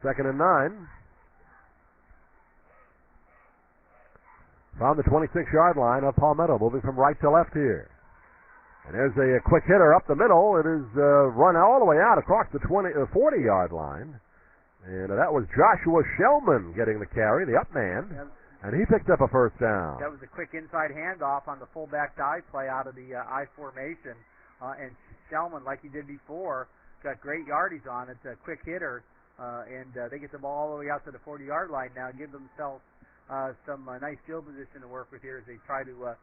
2nd and 9. From the 26-yard line of Palmetto, moving from right to left here. And there's a quick hitter up the middle. It is run all the way out across the 40-yard line. And that was Joshua Shellman getting the carry, the up man. And he picked up a first down. That was a quick inside handoff on the fullback dive play out of the I formation. And Shellman, like he did before, got great yardage on it. A quick hitter. And they get the ball all the way out to the 40-yard line now, give themselves some nice field position to work with here as they try to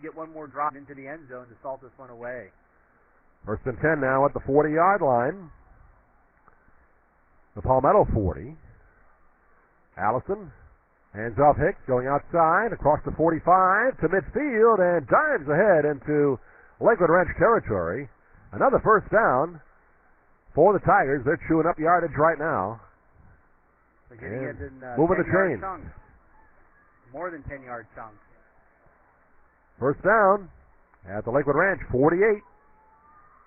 get one more drop into the end zone to salt this one away. 1st and 10 now at the 40-yard line. The Palmetto 40. Allison hands off Hicks, going outside across the 45 to midfield and dives ahead into Lakewood Ranch territory. Another first down for the Tigers. They're chewing up yardage right now. Moving the chains. More than 10-yard chunks. First down at the Lakewood Ranch, 48.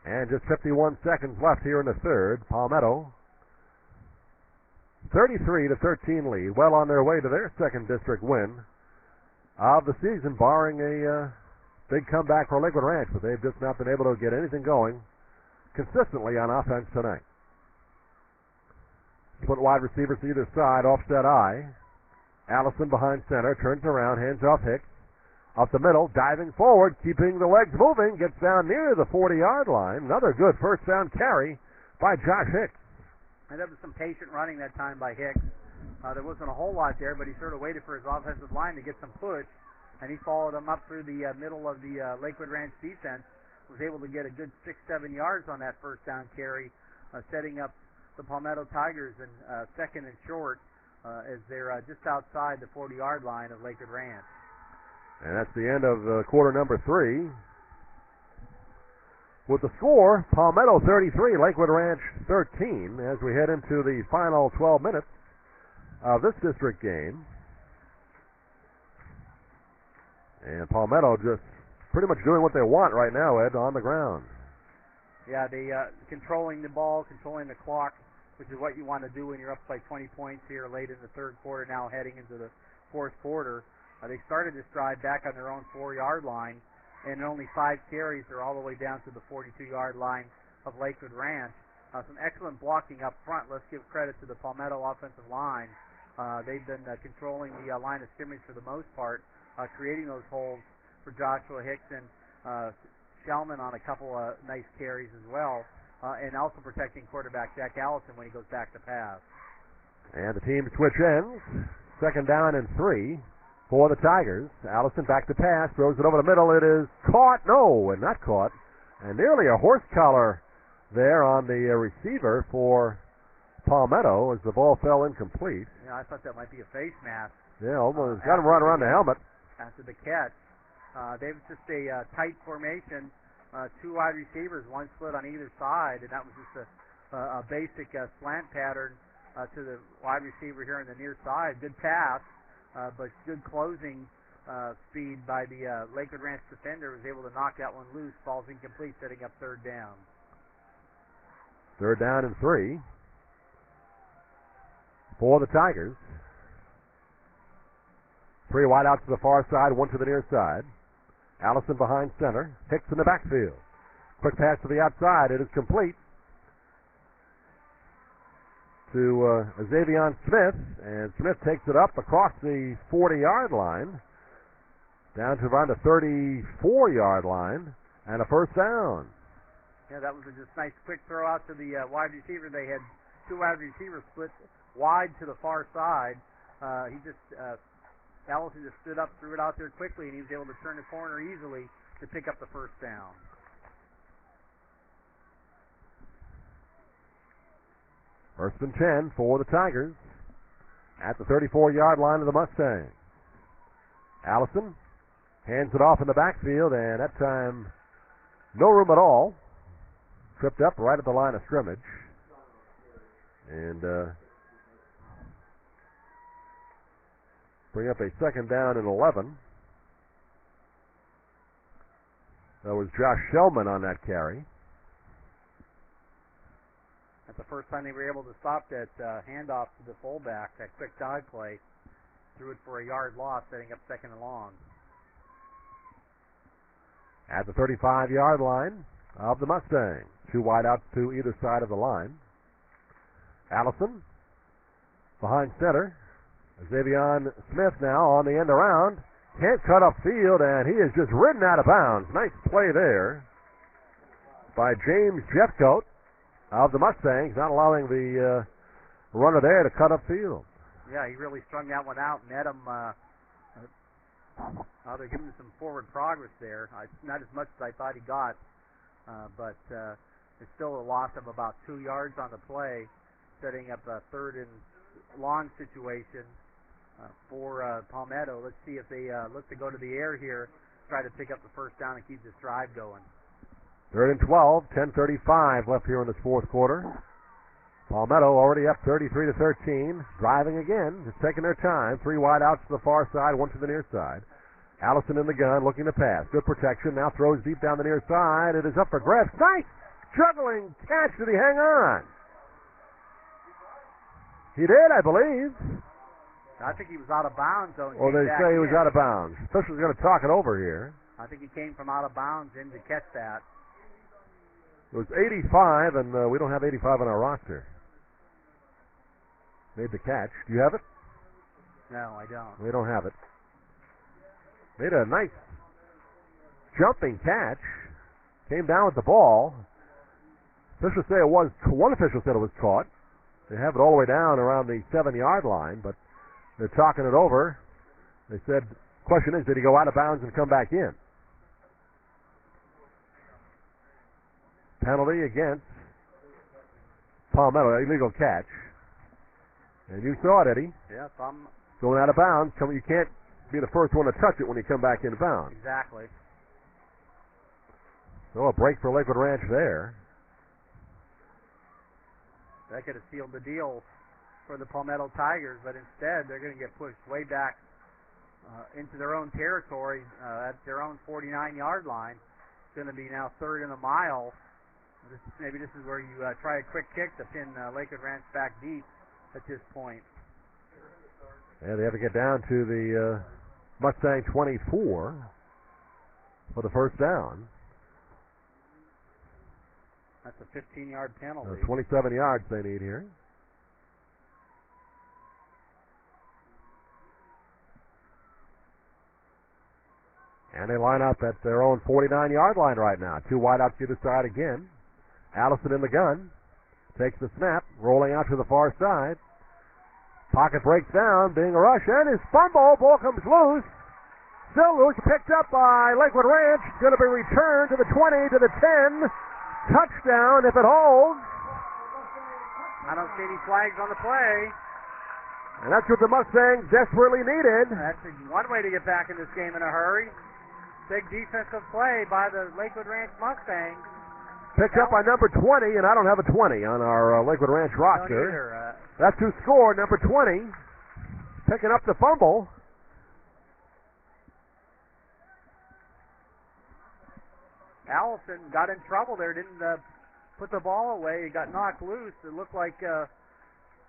And just 51 seconds left here in the third. Palmetto, 33-13 lead. Well on their way to their second district win of the season, barring a big comeback for Lakewood Ranch. But they've just not been able to get anything going consistently on offense tonight. Split wide receivers to either side, offset I. Allison behind center, turns around, hands off Hicks. Up the middle, diving forward, keeping the legs moving, gets down near the 40-yard line. Another good first down carry by Josh Hicks. And that was some patient running that time by Hicks. There wasn't a whole lot there, but he sort of waited for his offensive line to get some push, and he followed them up through the middle of the Lakewood Ranch defense, was able to get a good 6-7 yards on that first down carry, setting up the Palmetto Tigers in second and short as they're just outside the 40-yard line of Lakewood Ranch. And that's the end of quarter number 3. With the score, Palmetto 33, Lakewood Ranch 13, as we head into the final 12 minutes of this district game. And Palmetto just pretty much doing what they want right now, Ed, on the ground. Yeah, they controlling the ball, controlling the clock, which is what you want to do when you're up by 20 points here late in the third quarter, now heading into the fourth quarter. They started this drive back on their own 4-yard line, and in only 5 carries, they're all the way down to the 42-yard line of Lakewood Ranch. Some excellent blocking up front. Let's give credit to the Palmetto offensive line. They've been controlling the line of scrimmage for the most part, creating those holes for Joshua Hicks and Shellman on a couple of nice carries as well, and also protecting quarterback Jack Allison when he goes back to pass. And the team switch ends. 2nd down and 3. For the Tigers. Allison back to pass, throws it over the middle. It is caught. No, and not caught. And nearly a horse collar there on the receiver for Palmetto as the ball fell incomplete. Yeah, I thought that might be a face mask. Yeah, almost got him right around the helmet. After the catch. They was just a tight formation. 2 wide receivers, one split on either side, and that was just a basic slant pattern to the wide receiver here on the near side. Good pass. But good closing speed by the Lakewood Ranch defender, was able to knock that one loose. Ball's incomplete, setting up 3rd down. 3rd down and 3 for the Tigers. 3 wide out to the far side, 1 to the near side. Allison behind center. Hicks in the backfield. Quick pass to the outside. It is complete to Xavion Smith, and Smith takes it up across the 40-yard line, down to around the 34-yard line, and a first down. Yeah, that was a just nice quick throw out to the wide receiver. They had 2 wide receivers split wide to the far side. Allison just stood up, threw it out there quickly, and he was able to turn the corner easily to pick up the first down. First and 10 for the Tigers at the 34-yard line of the Mustangs. Allison hands it off in the backfield, and that time no room at all. Tripped up right at the line of scrimmage. And bring up a 2nd down and 11. That was Josh Shellman on that carry. That's the first time they were able to stop that handoff to the fullback, that quick dog play. Threw it for a yard loss, setting up second and long. At the 35-yard line of the Mustangs. 2 wideouts to either side of the line. Allison behind center. Xavion Smith now on the end around. Can't cut up field, and he is just ridden out of bounds. Nice play there by James Jeffcoat of the Mustangs, not allowing the runner there to cut up field. Yeah, he really strung that one out. Net him. They're giving him some forward progress there. Not as much as I thought he got, but it's still a loss of about 2 yards on the play, setting up a third and long situation for Palmetto. Let's see if they look to go to the air here, try to pick up the first down and keep this drive going. 3rd and 12, 10:35 left here in this fourth quarter. Palmetto already up 33-13, driving again, just taking their time. 3 wide outs to the far side, 1 to the near side. Allison in the gun, looking to pass. Good protection, now throws deep down the near side. It is up for grabs. Nice juggling catch. Did he hang on? He did, I believe. I think he was out of bounds, though. Well, they say he was out of bounds. Official's going to talk it over here. I think he came from out of bounds in to catch that. It was 85, and we don't have 85 on our roster. Made the catch. Do you have it? No, I don't. We don't have it. Made a nice jumping catch. Came down with the ball. Officials say it was, one official said it was caught. They have it all the way down around the 7-yard line, but they're talking it over. They said, question is, did he go out of bounds and come back in? Penalty against Palmetto, illegal catch. And you saw it, Eddie. Yeah, I'm going out of bounds. You can't be the first one to touch it when you come back in bounds. Exactly. So a break for Lakewood Ranch there. That could have sealed the deal for the Palmetto Tigers, but instead they're going to get pushed way back into their own territory at their own 49-yard line. It's going to be now 3rd and a mile. Maybe this is where you try a quick kick to pin Lakewood Ranch back deep at this point. Yeah, they have to get down to the Mustang 24 for the first down. That's a 15-yard penalty. 27 yards they need here. And they line up at their own 49-yard line right now. 2 wide out to the side again. Allison in the gun. Takes the snap. Rolling out to the far side. Pocket breaks down. Being a rush. And his fumble. Ball comes loose. Still loose. Picked up by Lakewood Ranch. Going to be returned to the 20, to the 10. Touchdown if it holds. I don't see any flags on the play. And that's what the Mustangs desperately needed. That's one way to get back in this game in a hurry. Big defensive play by the Lakewood Ranch Mustangs. Picked up by number 20, and I don't have a 20 on our Lakewood Ranch roster. That's who scored, number 20. Picking up the fumble. Allison got in trouble there, didn't put the ball away. He got knocked loose. It looked like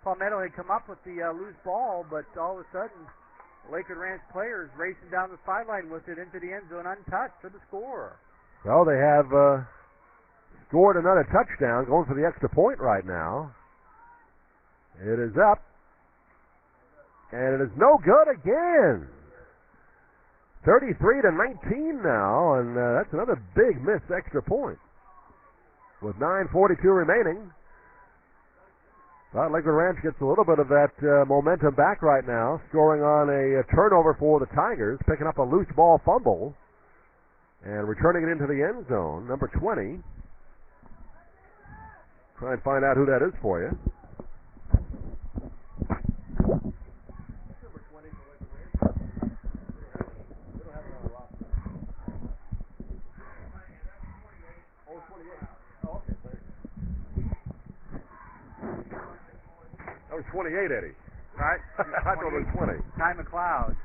Palmetto had come up with the loose ball, but all of a sudden, Lakewood Ranch players racing down the sideline with it into the end zone untouched for the score. Well, they have scored another touchdown, going for the extra point right now. It is up, and it is no good again. 33-19 now, and that's another big missed extra point. With 9:42 remaining, Lakewood Ranch gets a little bit of that momentum back right now, scoring on a turnover for the Tigers, picking up a loose ball fumble, and returning it into the end zone, number 20. Try and find out who that is for you. That was 28, Eddie. Right? I thought it was 20. Ty McLeod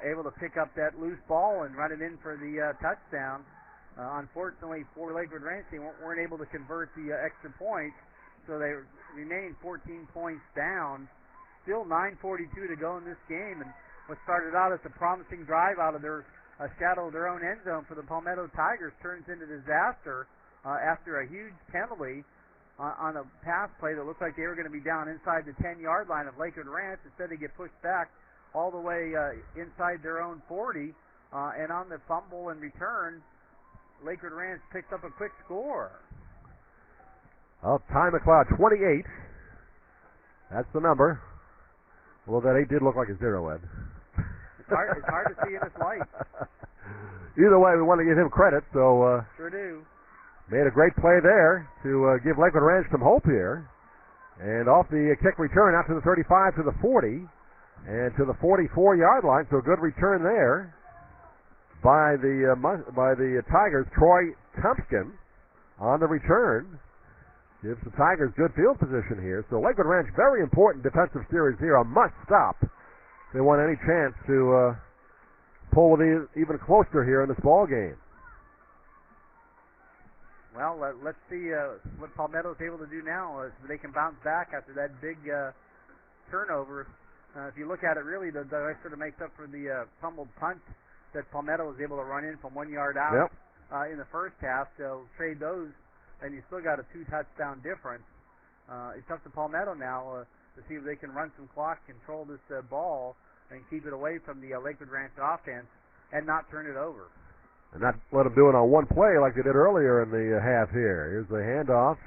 able to pick up that loose ball and run it in for the touchdown. Unfortunately for Lakewood Ranch, they weren't able to convert the extra point. So they remain 14 points down. Still 9:42 to go in this game, and what started out as a promising drive out of their shadow of their own end zone for the Palmetto Tigers turns into disaster after a huge penalty on a pass play that looked like they were going to be down inside the 10-yard line of Lakewood Ranch. Instead, they get pushed back all the way inside their own 40, and on the fumble and return, Lakewood Ranch picks up a quick score. Well, Ty McLeod, 28. That's the number. Well, that 8 did look like a 0, Ed. It's hard to see in this light. Either way, we want to give him credit, so... Sure do. Made a great play there to give Lakewood Ranch some hope here. And off the kick return out to the 35 to the 40 and to the 44-yard line, so a good return there by the Tigers. Troy Tumpkin on the return. Gives the Tigers good field position here. So Lakewood Ranch, very important defensive series here, a must-stop. They want any chance to pull it even closer here in this ball game. Well, let's see what Palmetto is able to do now. So they can bounce back after that big turnover. If you look at it, really, that sort of makes up for the pummeled punt that Palmetto was able to run in from 1 yard out in the first half. They'll trade those, and you still got a 2-touchdown difference. It's up to Palmetto now to see if they can run some clock, control this ball, and keep it away from the Lakewood Ranch offense and not turn it over. And not let them do it on one play like they did earlier in the half here. Here's the handoff.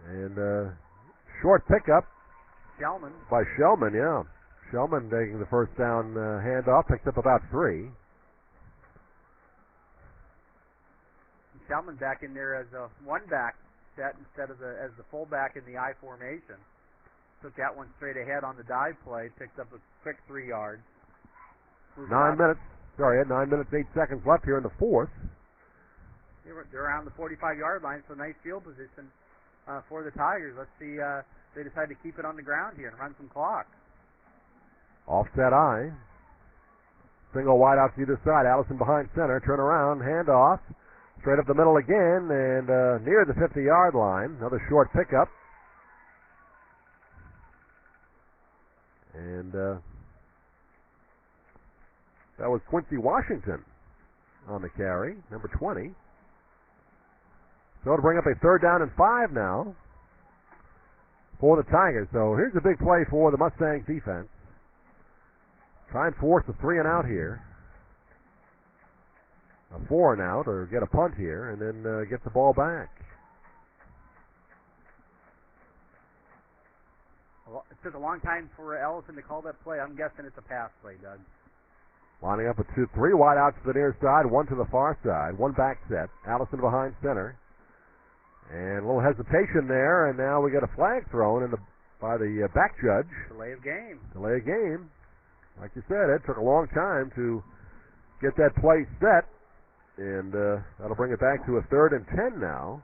And short pickup. Shellman. By Shellman, yeah. Shellman taking the first down handoff, picks up about 3. Shellman back in there as a one-back set instead of as the fullback in the I formation. Took that one straight ahead on the dive play, picked up a quick 3 yards. 9 minutes. Sorry, Ed, 9 minutes, 8 seconds left here in the fourth. They're around the 45-yard line, so nice field position for the Tigers. Let's see if they decide to keep it on the ground here and run some clock. Offset I. Single wide out to either side. Allison behind center. Turn around, handoff. Straight up the middle again, and near the 50-yard line. Another short pickup. And that was Quincy Washington on the carry, number 20. So to bring up a 3rd down and 5 now for the Tigers. So here's a big play for the Mustangs defense. Try and force a 3 and out here. A 4 and out, or get a punt here, and then get the ball back. Well, it took a long time for Ellison to call that play. I'm guessing it's a pass play, Doug. Lining up with 3 wide outs to the near side, 1 to the far side, 1 back set. Allison behind center. And a little hesitation there, and now we got a flag thrown by the back judge. Delay of game. Delay of game. Like you said, it took a long time to get that play set, and that'll bring it back to a 3rd and 10 now.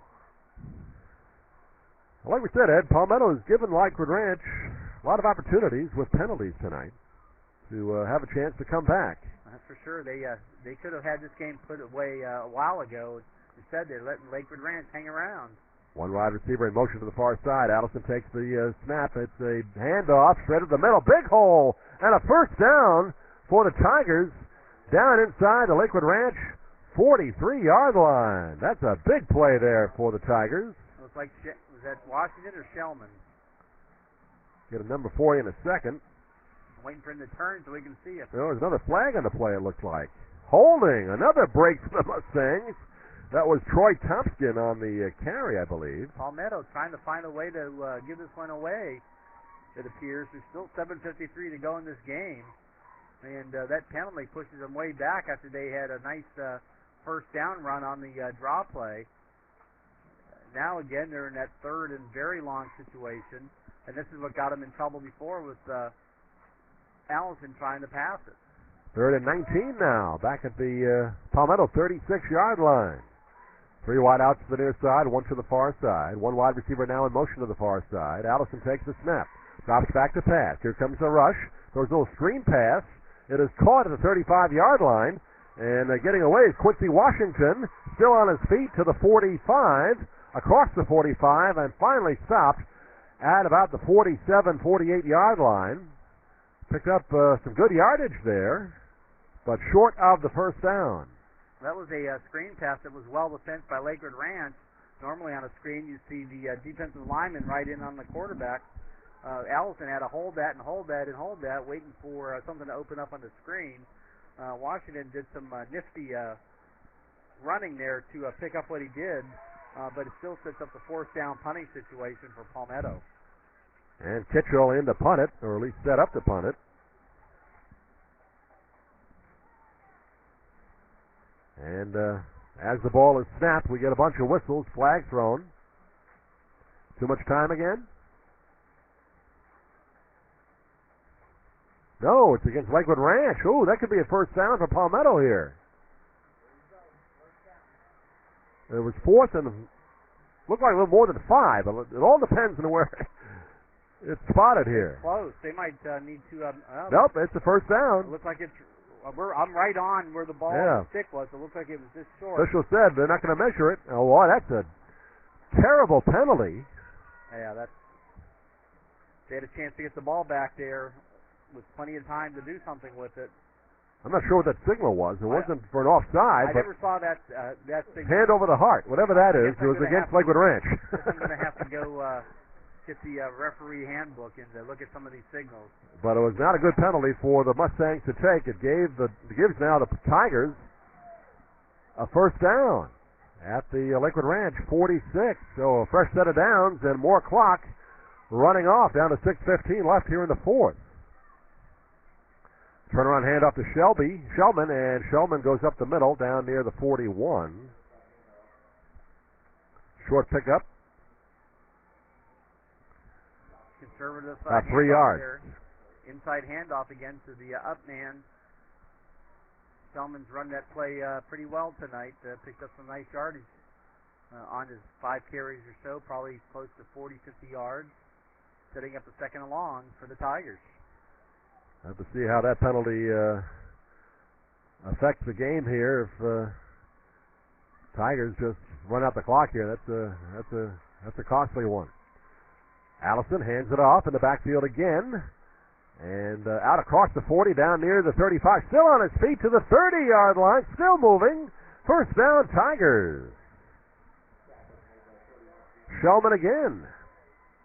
Like we said, Ed, Palmetto has given Lakewood Ranch a lot of opportunities with penalties tonight to have a chance to come back. That's for sure. They could have had this game put away a while ago. Instead, they're letting Lakewood Ranch hang around. 1 wide receiver in motion to the far side. Allison takes the snap. It's a handoff straight up the middle. Big hole and a 1st down for the Tigers down inside the Lakewood Ranch 43-yard line. That's a big play there for the Tigers. Looks like, was that Washington or Shellman? Get a number 40 in a second. I'm waiting for him to turn so we can see it. There was another flag on the play, it looks like. Holding. Another break for the Mustangs. That was Troy Thompson on the carry, I believe. Palmetto trying to find a way to give this one away, it appears. There's still 7:53 to go in this game. And that penalty pushes them way back after they had a nice 1st down run on the draw play. Now, again, they're in that 3rd and very long situation. And this is what got them in trouble before with Allison trying to pass it. 3rd and 19 now. Back at the Palmetto 36-yard line. 3 wide outs to the near side, 1 to the far side. 1 wide receiver now in motion to the far side. Allison takes the snap. Drops back to pass. Here comes the rush. Throws a little screen pass. It is caught at the 35-yard line. And getting away is Quincy Washington. Still on his feet to the 45. across the 45 and finally stopped at about the 47, 48-yard line. Picked up some good yardage there, but short of the first down. That was a screen pass that was well defensed by Lakewood Ranch. Normally on a screen you see the defensive lineman right in on the quarterback. Allison had to hold that and hold that and hold that, waiting for something to open up on the screen. Washington did some nifty running there to pick up what he did, but it still sets up the fourth down punting situation for Palmetto. And Kitchell in to punt it, or at least set up to punt it. And as the ball is snapped, we get a bunch of whistles, flags thrown. Too much time again? No, it's against Lakewood Ranch. Oh, that could be a first down for Palmetto here. It was fourth and looked like a little more than 5. It all depends on where it's spotted here. It's close. They might need to. Nope, it's a first down. It looks like it's. I'm right on where the ball and the stick was. It looks like it was this short. Official said they're not going to measure it. Oh, boy, that's a terrible penalty. Yeah, they had a chance to get the ball back there with plenty of time to do something with it. I'm not sure what that signal was. It wasn't for an offside. I never saw that signal. Hand over the heart, whatever that is. It was against Lakewood Ranch. I'm going to have to go get the referee handbook and look at some of these signals. But it was not a good penalty for the Mustangs to take. It gives now the Tigers a first down at the Lakewood Ranch 46. So a fresh set of downs and more clock running off down to 6:15 left here in the fourth. Turnaround handoff to Shellman, and Shellman goes up the middle down near the 41. Short pickup. Conservative 3 yards. There. Inside handoff again to the up man. Shellman's run that play pretty well tonight. Picked up some nice yardage on his 5 carries or so, probably close to 40, 50 yards, setting up the second and long for the Tigers. Have to see how that penalty affects the game here. If Tigers just run out the clock here, that's a costly one. Allison hands it off in the backfield again, and out across the 40, down near the 35. Still on his feet to the 30-yard line, still moving. First down, Tigers. Shellman again.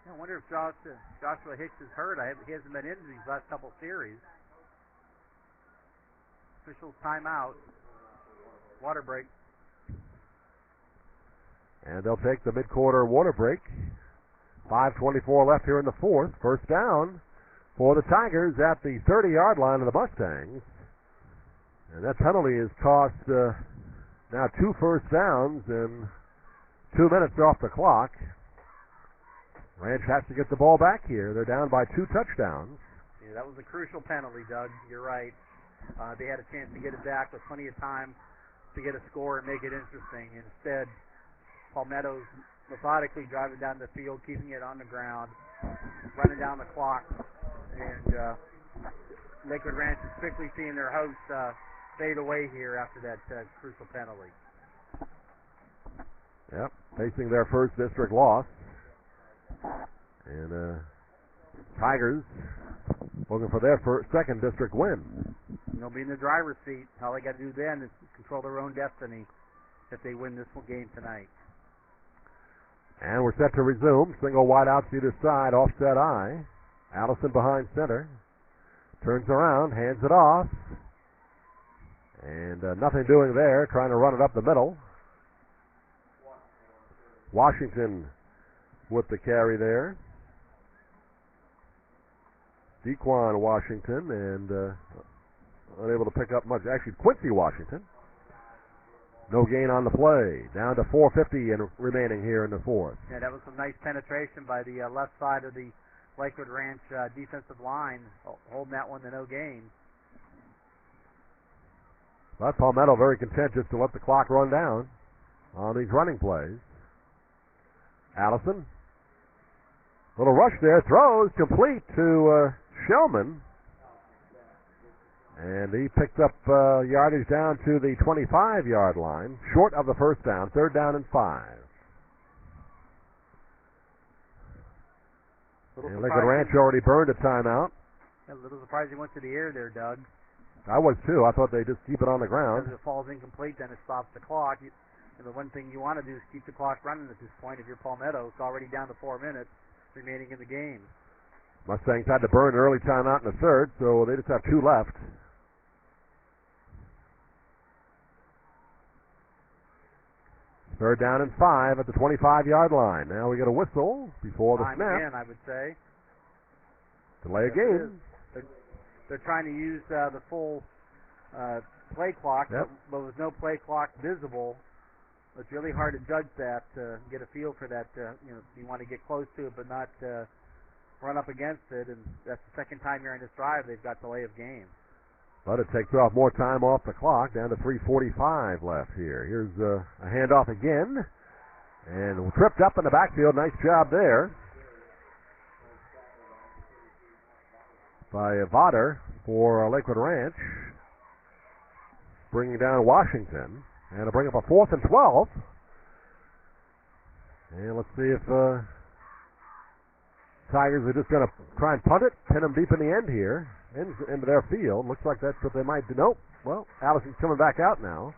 I wonder if Joshua Hicks is hurt. He hasn't been in these last couple series. Officials timeout. Water break. And they'll take the mid-quarter water break. 5:24 left here in the fourth. First down for the Tigers at the 30-yard line of the Mustangs. And that penalty has cost now 2 first downs and 2 minutes off the clock. Ranch has to get the ball back here. They're down by 2 touchdowns. Yeah, that was a crucial penalty, Doug. You're right. They had a chance to get it back with plenty of time to get a score and make it interesting. Instead, Palmetto's methodically driving down the field, keeping it on the ground, running down the clock, and Lakewood Ranch is quickly seeing their hosts fade away here after that crucial penalty. Yep, facing their first district loss. And Tigers looking for their second district win. They'll be in the driver's seat. All they got to do then is control their own destiny if they win this game tonight. And we're set to resume. Single wide outs either side, offset I. Allison behind center. Turns around, hands it off. And nothing doing there, trying to run it up the middle. Washington with the carry there. Dequan Washington, and unable to pick up much. Actually, Quincy Washington. No gain on the play. Down to 4:50 and remaining here in the fourth. Yeah, that was some nice penetration by the left side of the Lakewood Ranch defensive line, holding that one to no gain. But Palmetto very content just to let the clock run down on these running plays. Allison. Little rush there. Throws complete to Shellman. And he picked up yardage down to the 25-yard line, short of the first down, 3rd down and 5. And Lakewood Ranch already burned a timeout. A little surprised he went to the air there, Doug. I was too. I thought they'd just keep it on the ground. Because if it falls incomplete, then it stops the clock. And the one thing you want to do is keep the clock running at this point. If you're Palmetto, it's already down to 4 minutes remaining in the game. Mustangs had to burn an early timeout in the third, so they just have 2 left. Third down and 5 at the 25-yard line. Now we get a whistle before the snap. Again, I would say. Delay a game. They're trying to use the full play clock, yep. but with no play clock visible, it's really hard to judge that, get a feel for that. You want to get close to it, but not run up against it. And that's the second time here in this drive they've got delay of game. But it takes off more time off the clock, down to 3:45 left here. Here's a handoff again, and tripped up in the backfield. Nice job there by Vodder for Lakewood Ranch, bringing down Washington, and it'll bring up a 4th and 12. And let's see if Tigers are just going to try and punt it, pin them deep in the end here. Into their field. Looks like that's what they might do. Nope. Well, Allison's coming back out now.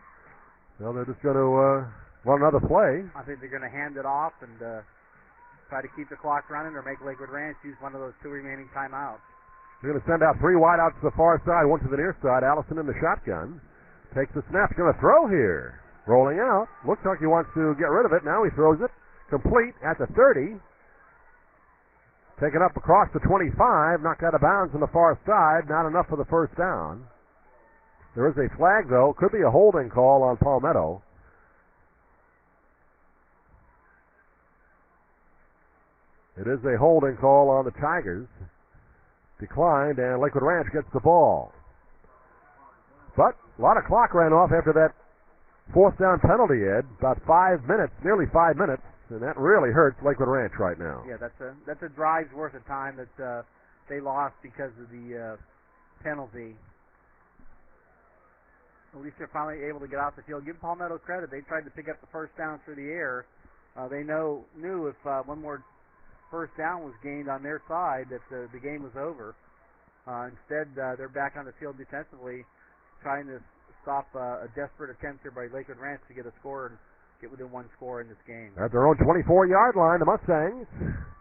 So they're just going to run another play. I think they're going to hand it off and try to keep the clock running or make Lakewood Ranch use one of those 2 remaining timeouts. They're going to send out 3 wideouts to the far side, 1 to the near side. Allison in the shotgun. Takes the snap. Going to throw here. Rolling out. Looks like he wants to get rid of it. Now he throws it. Complete at the 30. Taken up across the 25, knocked out of bounds on the far side, not enough for the first down. There is a flag, though. Could be a holding call on Palmetto. It is a holding call on the Tigers. Declined, and Lakewood Ranch gets the ball. But a lot of clock ran off after that 4th down penalty, Ed. About 5 minutes, nearly 5 minutes. And that really hurts Lakewood Ranch right now. Yeah, that's a drive's worth of time that they lost because of the penalty. At least they're finally able to get off the field. Give Palmetto credit. They tried to pick up the first down through the air. They knew if one more first down was gained on their side that the game was over. Instead, they're back on the field defensively trying to stop a desperate attempt here by Lakewood Ranch to get a score and get within 1 score in this game. At their own 24-yard line, the Mustangs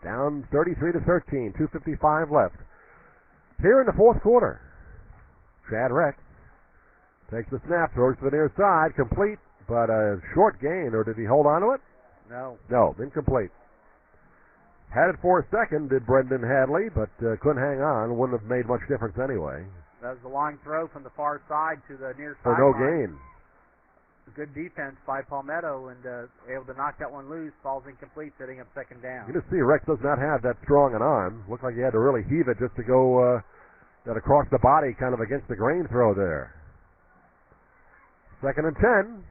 down 33-13, 2:55 left. Here in the 4th quarter, Chad Rex takes the snap, throws to the near side, complete, but a short gain, or did he hold on to it? No. No, incomplete. Had it for a second, did Brendan Hadley, but couldn't hang on. Wouldn't have made much difference anyway. That was a long throw from the far side to the near for side. For no gain. Good defense by Palmetto and able to knock that one loose. Ball's incomplete, setting up 2nd down. You can see Rex does not have that strong an arm. Looked like he had to really heave it just to go that across the body, kind of against the grain throw there. 2nd and 10.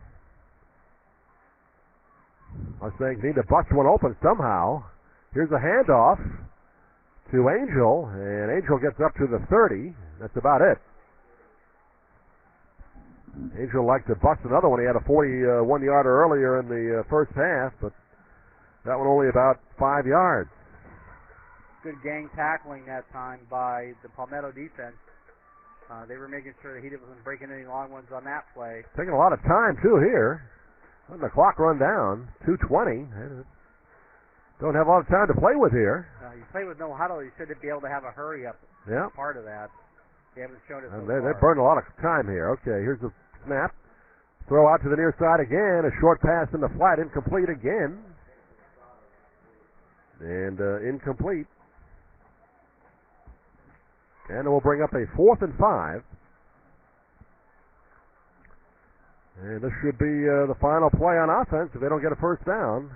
Mustangs need to bust one open somehow. Here's a handoff to Angel, and Angel gets up to the 30. That's about it. Angel liked to bust another one. He had a 41-yarder earlier in the first half, but that one only about 5 yards. Good gang tackling that time by the Palmetto defense. They were making sure that he wasn't breaking any long ones on that play. Taking a lot of time, too, here. Letting the clock run down. 2:20. Don't have a lot of time to play with here. You play with no huddle, you should be able to have a hurry-up part of that. They haven't shown it so far. They burned a lot of time here. Okay, here's the snap. Throw out to the near side again. A short pass in the flat. Incomplete again. And incomplete. And we'll bring up a 4th and 5. And this should be the final play on offense if they don't get a first down.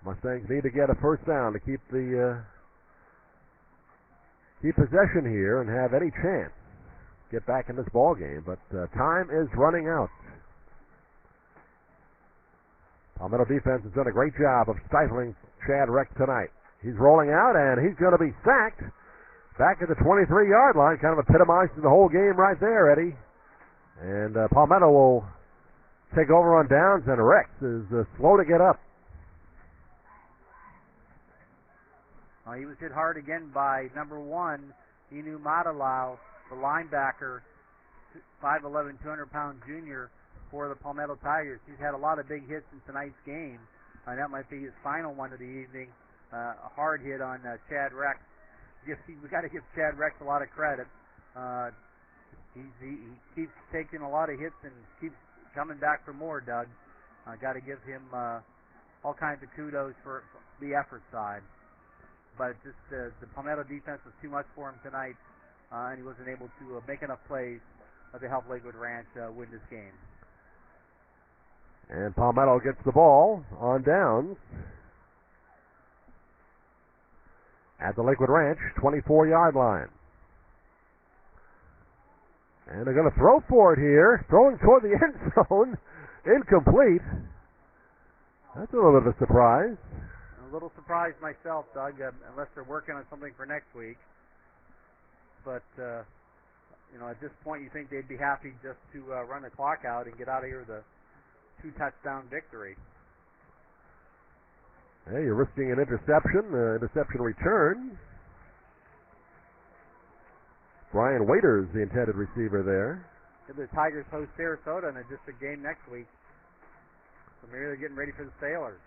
Mustangs need to get a first down to keep possession here and have any chance get back in this ball game. But time is running out. Palmetto defense has done a great job of stifling Chad Rex tonight. He's rolling out, and he's going to be sacked back at the 23-yard line. Kind of epitomizes the whole game right there, Eddie. And Palmetto will take over on downs, and Rex is slow to get up. He was hit hard again by number 1, Inu Matalau, the linebacker, 5'11", 200-pound junior for the Palmetto Tigers. He's had a lot of big hits in tonight's game. That might be his final one of the evening. A hard hit on Chad Rex. We got to give Chad Rex a lot of credit. He keeps taking a lot of hits and keeps coming back for more, Doug. Got to give him all kinds of kudos for the effort side. But just the Palmetto defense was too much for him tonight, and he wasn't able to make enough plays to help Lakewood Ranch win this game. And Palmetto gets the ball on downs at the Lakewood Ranch 24-yard line. And they're going to throw for it here. Throwing toward the end zone. Incomplete. That's a little bit of a surprise. A little surprised myself, Doug, unless they're working on something for next week. But, at this point you think they'd be happy just to run the clock out and get out of here with a 2-touchdown victory. Hey, you're risking an interception return. Brian Waiters, the intended receiver there. The Tigers host Sarasota in a district game next week. So maybe they're getting ready for the Sailors.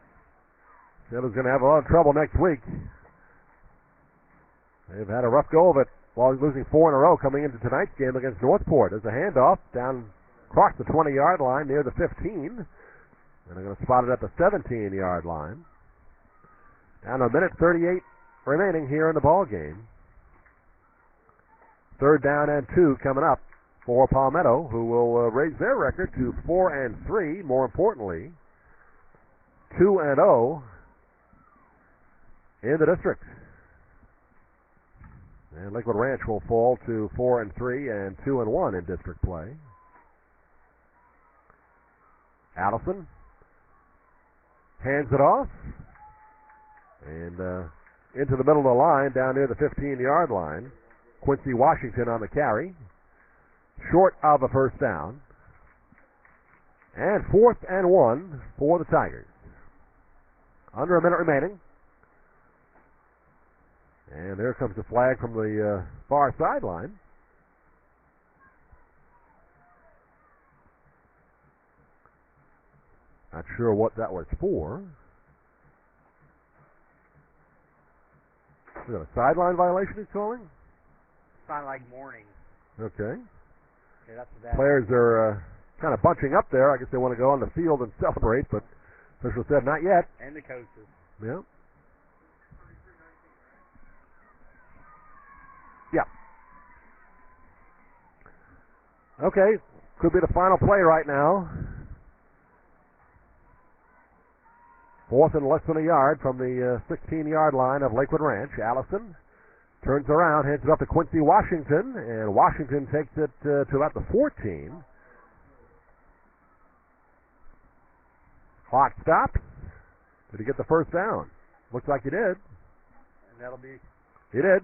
Sailors going to have a lot of trouble next week. They've had a rough go of it while losing 4 in a row coming into tonight's game against Northport. There's a handoff down across the 20-yard line near the 15. And they're going to spot it at the 17-yard line. Down a minute 38 remaining here in the ball game. 3rd down and 2 coming up for Palmetto, who will raise their record to 4-3. More importantly, 2-0 in the district. And Lakewood Ranch will fall to 4-3 and 2-1 in district play. Allison hands it off and into the middle of the line down near the 15-yard line. Quincy Washington on the carry. Short of a first down. And 4th and 1 for the Tigers. Under a minute remaining. And there comes the flag from the far sideline. Not sure what that was for. Is that a sideline violation he's calling? Sounded like morning. Okay. That's what that Players are kind of bunching up there. I guess they want to go on the field and celebrate, but official said not yet. And the coaches. Yeah. Yeah. Okay. Could be the final play right now. 4th and less than a yard from the 16-yard line of Lakewood Ranch. Allison turns around, hands it up to Quincy Washington, and Washington takes it to about the 14. Clock stops. Did he get the first down? Looks like he did. And that'll be... He did.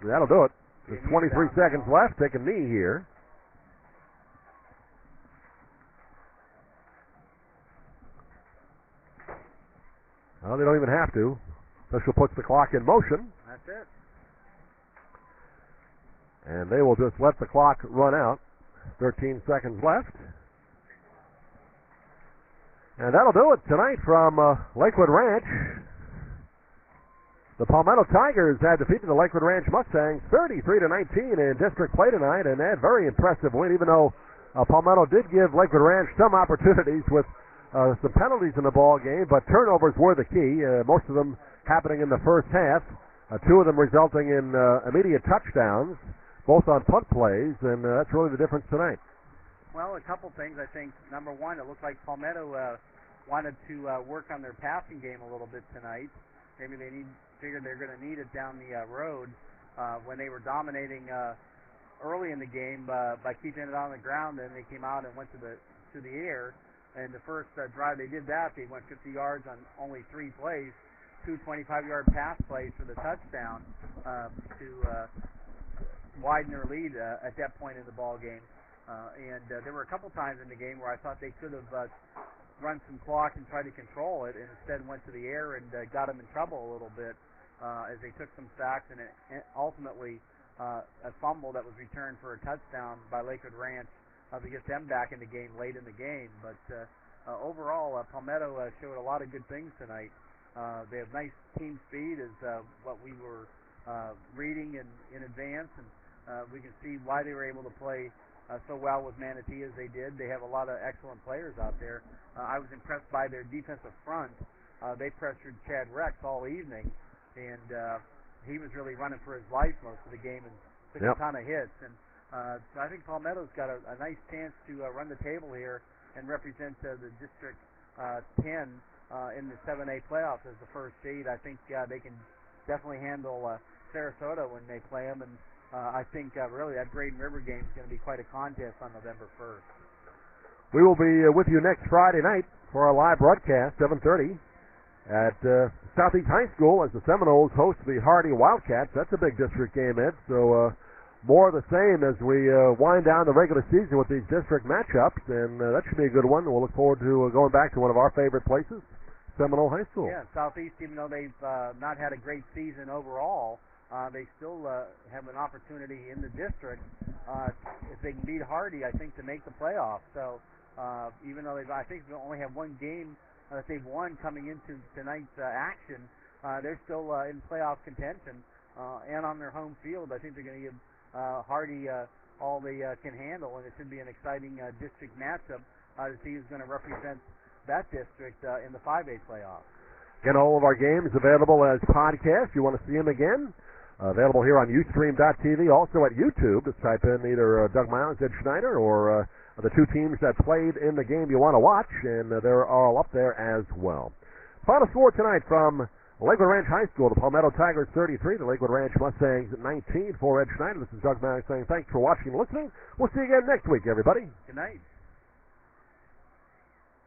That'll do it. There's 23 seconds left. Take a knee here. Well, they don't even have to. Official puts the clock in motion. That's it. And they will just let the clock run out. 13 seconds left. And that'll do it tonight from Lakewood Ranch. The Palmetto Tigers had defeated the Lakewood Ranch Mustangs 33-19 in district play tonight, and they had a very impressive win, even though Palmetto did give Lakewood Ranch some opportunities with some penalties in the ball game, but turnovers were the key, most of them happening in the first half, 2 of them resulting in immediate touchdowns, both on punt plays, and that's really the difference tonight. Well, a couple things. I think, number one, it looked like Palmetto wanted to work on their passing game a little bit tonight. Maybe they figured they're going to need it down the road when they were dominating early in the game by keeping it on the ground. Then they came out and went to the air. And the first drive they did that, they went 50 yards on only 3 plays, 2 25-yard pass plays for the touchdown to widen their lead at that point in the ball game. And there were a couple times in the game where I thought they could have run some clock and tried to control it, and instead went to the air and got them in trouble a little bit. as they took some sacks and ultimately a fumble that was returned for a touchdown by Lakewood Ranch to get them back in the game late in the game. But overall, Palmetto showed a lot of good things tonight. They have nice team speed, is what we were reading in advance, and we can see why they were able to play so well with Manatee as they did. They have a lot of excellent players out there. I was impressed by their defensive front. They pressured Chad Rex all evening, and he was really running for his life most of the game and took a ton of hits. And so I think Palmetto's got a nice chance to run the table here and represent the District 10 in the 7A playoffs as the first seed. I think they can definitely handle Sarasota when they play them, and I think really that Graydon River game is going to be quite a contest on November 1st. We will be with you next Friday night for our live broadcast, 7:30, at Southeast High School as the Seminoles host the Hardy Wildcats. That's a big district game, Ed. So more of the same as we wind down the regular season with these district matchups, and that should be a good one. We'll look forward to going back to one of our favorite places, Seminole High School. Yeah, Southeast, even though they've not had a great season overall, they still have an opportunity in the district, if they can beat Hardy, I think, to make the playoffs. So even though I think they only have one game that they've won coming into tonight's action, they're still in playoff contention, and on their home field. I think they're going to give Hardy all they can handle, and it should be an exciting district matchup to see who's going to represent that district in the 5A playoffs. Again, all of our games available as podcasts. You want to see them again? Available here on Ustream.tv, also at YouTube. Just type in either Doug Miles, Ed Schneider, or the two teams that played in the game you want to watch, and they're all up there as well. Final score tonight from Lakewood Ranch High School, the Palmetto Tigers 33, the Lakewood Ranch Mustangs 19. For Ed Schneider, this is Doug Miles saying thanks for watching and listening. We'll see you again next week, everybody. Good night.